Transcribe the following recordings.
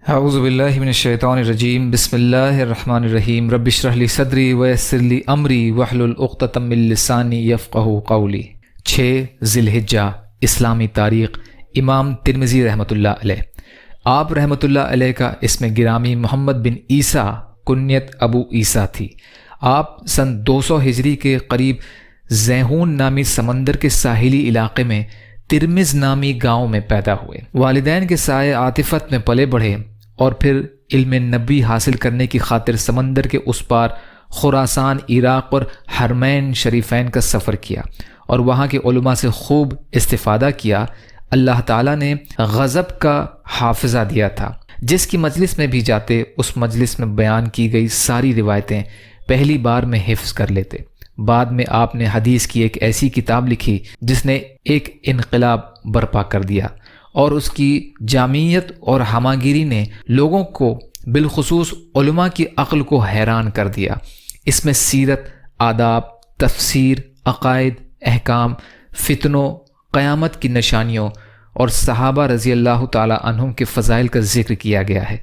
اعوذ باللہ من الشیطان الرجیم بسم اللہ الرحمن الرحیم رب اشرح لی صدری ویسر لی امری واحلل عقدۃ من لسانی یفقہوا قولی۔ 6 ذی الحجہ اسلامی تاریخ۔ امام ترمذی رحمۃ اللہ علیہ، آپ رحمۃ اللہ علیہ کا اسم گرامی محمد بن عیسیٰ، کنیت ابو عیسیٰ تھی۔ آپ سن 200 ہجری کے قریب زیہون نامی سمندر کے ساحلی علاقے میں ترمز نامی گاؤں میں پیدا ہوئے۔ والدین کے سائے عاطفت میں پلے بڑھے اور پھر علم نبی حاصل کرنے کی خاطر سمندر کے اس پار خراسان، عراق اور حرمین شریفین کا سفر کیا اور وہاں کے علماء سے خوب استفادہ کیا۔ اللہ تعالیٰ نے غضب کا حافظہ دیا تھا، جس کی مجلس میں بھی جاتے اس مجلس میں بیان کی گئی ساری روایتیں پہلی بار میں حفظ کر لیتے۔ بعد میں آپ نے حدیث کی ایک ایسی کتاب لکھی جس نے ایک انقلاب برپا کر دیا، اور اس کی جامعیت اور ہماگیری نے لوگوں کو بالخصوص علماء کی عقل کو حیران کر دیا۔ اس میں سیرت، آداب، تفسیر، عقائد، احکام، فتنوں، قیامت کی نشانیوں اور صحابہ رضی اللہ تعالی عنہم کے فضائل کا ذکر کیا گیا ہے۔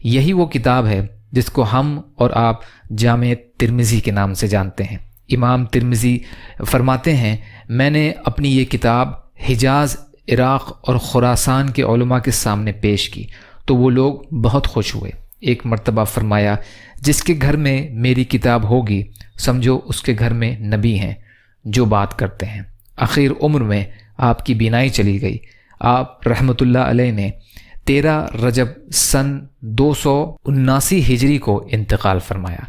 یہی وہ کتاب ہے جس کو ہم اور آپ جامع ترمذی کے نام سے جانتے ہیں۔ امام ترمذی فرماتے ہیں، میں نے اپنی یہ کتاب حجاز، عراق اور خراسان کے علماء کے سامنے پیش کی تو وہ لوگ بہت خوش ہوئے۔ ایک مرتبہ فرمایا، جس کے گھر میں میری کتاب ہوگی سمجھو اس کے گھر میں نبی ہیں جو بات کرتے ہیں۔ آخر عمر میں آپ کی بینائی چلی گئی۔ آپ رحمۃ اللہ علیہ نے 13 رجب سن 279 ہجری کو انتقال فرمایا۔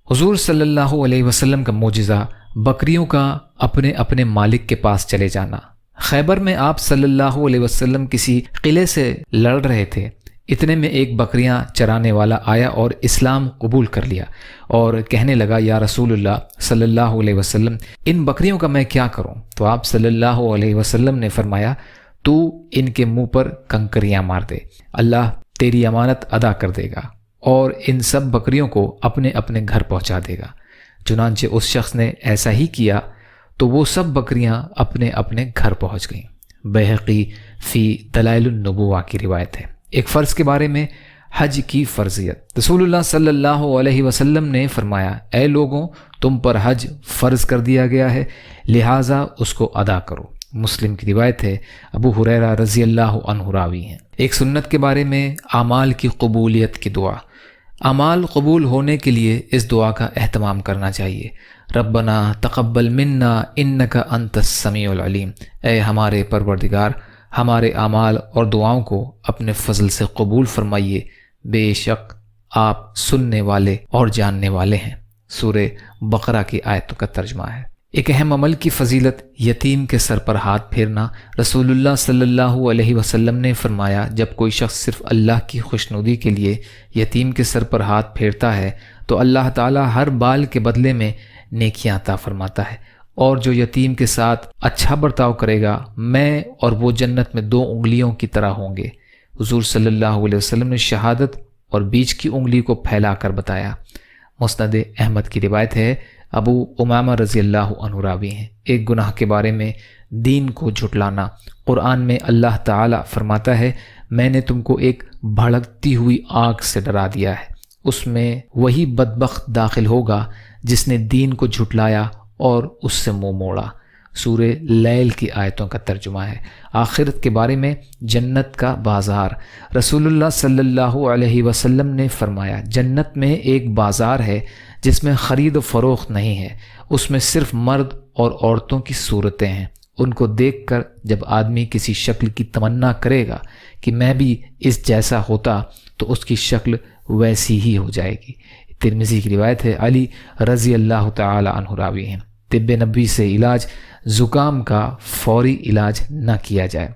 حضور صلی اللہ علیہ وسلم کا معجزہ بکریوں کا اپنے اپنے مالک کے پاس چلے جانا۔ خیبر میں آپ صلی اللہ علیہ وسلم کسی قلعے سے لڑ رہے تھے، اتنے میں ایک بکریاں چرانے والا آیا اور اسلام قبول کر لیا اور کہنے لگا، یا رسول اللہ صلی اللہ علیہ وسلم، ان بکریوں کا میں کیا کروں؟ تو آپ صلی اللہ علیہ وسلم نے فرمایا، تو ان کے منہ پر کنکریاں مار دے، اللہ تیری امانت ادا کر دے گا اور ان سب بکریوں کو اپنے اپنے گھر پہنچا دے گا۔ چنانچہ اس شخص نے ایسا ہی کیا تو وہ سب بکریاں اپنے اپنے گھر پہنچ گئیں۔ بیہقی فی دلائل النبوہ کی روایت ہے۔ ایک فرض کے بارے میں، حج کی فرضیت۔ رسول اللہ صلی اللہ علیہ وسلم نے فرمایا، اے لوگوں، تم پر حج فرض کر دیا گیا ہے، لہٰذا اس کو ادا کرو۔ مسلم کی روایت ہے، ابو ہریرہ رضی اللہ عنہ راوی ہیں۔ ایک سنت کے بارے میں، اعمال کی قبولیت کی دعا۔ اعمال قبول ہونے کے لیے اس دعا کا اہتمام کرنا چاہیے، ربنا تقبل منا انک انت السمیع العلیم۔ اے ہمارے پروردگار، ہمارے اعمال اور دعاؤں کو اپنے فضل سے قبول فرمائیے، بے شک آپ سننے والے اور جاننے والے ہیں۔ سورہ بقرہ کی آیتوں کا ترجمہ ہے۔ ایک اہم عمل کی فضیلت، یتیم کے سر پر ہاتھ پھیرنا۔ رسول اللہ صلی اللہ علیہ وسلم نے فرمایا، جب کوئی شخص صرف اللہ کی خوشنودی کے لیے یتیم کے سر پر ہاتھ پھیرتا ہے تو اللہ تعالیٰ ہر بال کے بدلے میں نیکیاں عطا فرماتا ہے، اور جو یتیم کے ساتھ اچھا برتاؤ کرے گا، میں اور وہ جنت میں 2 انگلیوں کی طرح ہوں گے۔ حضور صلی اللہ علیہ وسلم نے شہادت اور بیچ کی انگلی کو پھیلا کر بتایا۔ مسند احمد کی روایت ہے، ابو امامہ رضی اللہ عنہ راوی ہیں۔ ایک گناہ کے بارے میں، دین کو جھٹلانا۔ قرآن میں اللہ تعالیٰ فرماتا ہے، میں نے تم کو ایک بھڑکتی ہوئی آگ سے ڈرا دیا ہے، اس میں وہی بدبخت داخل ہوگا جس نے دین کو جھٹلایا اور اس سے منہ موڑا۔ سورہ لیل کی آیتوں کا ترجمہ ہے۔ آخرت کے بارے میں، جنت کا بازار۔ رسول اللہ صلی اللہ علیہ وسلم نے فرمایا، جنت میں ایک بازار ہے جس میں خرید و فروخت نہیں ہے، اس میں صرف مرد اور عورتوں کی صورتیں ہیں۔ ان کو دیکھ کر جب آدمی کسی شکل کی تمنا کرے گا کہ میں بھی اس جیسا ہوتا تو اس کی شکل ویسی ہی ہو جائے گی۔ ترمذی کی روایت ہے، علی رضی اللہ تعالی عنہ راوی ہیں۔ طب نبی سے علاج، زکام کا فوری علاج نہ کیا جائے۔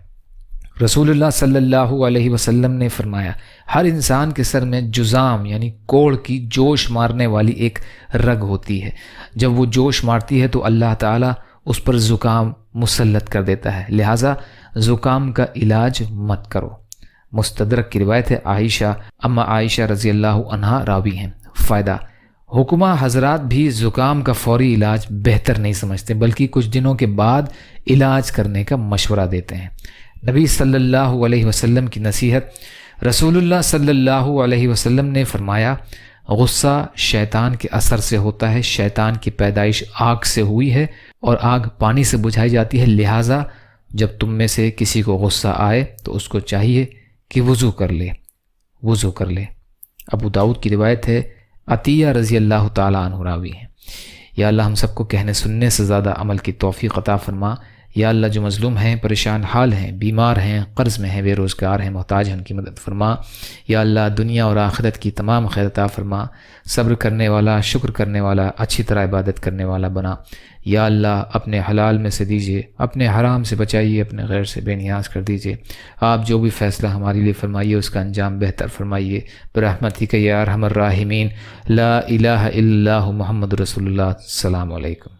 رسول اللہ صلی اللہ علیہ وسلم نے فرمایا، ہر انسان کے سر میں جذام یعنی کوڑ کی جوش مارنے والی ایک رگ ہوتی ہے، جب وہ جوش مارتی ہے تو اللہ تعالیٰ اس پر زکام مسلط کر دیتا ہے، لہٰذا زکام کا علاج مت کرو۔ مستدرک کی روایت ہے، عائشہ اما عائشہ رضی اللہ عنہا راوی ہیں۔ فائدہ، حکمہ حضرات بھی زکام کا فوری علاج بہتر نہیں سمجھتے، بلکہ کچھ دنوں کے بعد علاج کرنے کا مشورہ دیتے ہیں۔ نبی صلی اللہ علیہ وسلم کی نصیحت، رسول اللہ صلی اللہ علیہ وسلم نے فرمایا غصہ شیطان کے اثر سے ہوتا ہے، شیطان کی پیدائش آگ سے ہوئی ہے اور آگ پانی سے بجھائی جاتی ہے، لہٰذا جب تم میں سے کسی کو غصہ آئے تو اس کو چاہیے کہ وضو کر لے۔ ابو داؤد کی روایت ہے، عطیہ رضی اللہ تعالیٰ عنہ راوی ہیں۔ یا اللہ ہم سب کو کہنے سننے سے زیادہ عمل کی توفیق عطا فرما۔ یا اللہ جو مظلوم ہیں، پریشان حال ہیں، بیمار ہیں، قرض میں ہیں، بے روزگار ہیں، محتاج ہیں، ان کی مدد فرما۔ یا اللہ دنیا اور آخرت کی تمام خیر عطا فرما، صبر کرنے والا، شکر کرنے والا، اچھی طرح عبادت کرنے والا بنا۔ یا اللہ اپنے حلال میں سے دیجیے، اپنے حرام سے بچائیے، اپنے غیر سے بے نیاز کر دیجیے۔ آپ جو بھی فیصلہ ہمارے لیے فرمائیے اس کا انجام بہتر فرمائیے برحمتک یا ارحم الراحمین۔ لا الہ الا اللہ محمد رسول اللہ۔ السلام علیکم۔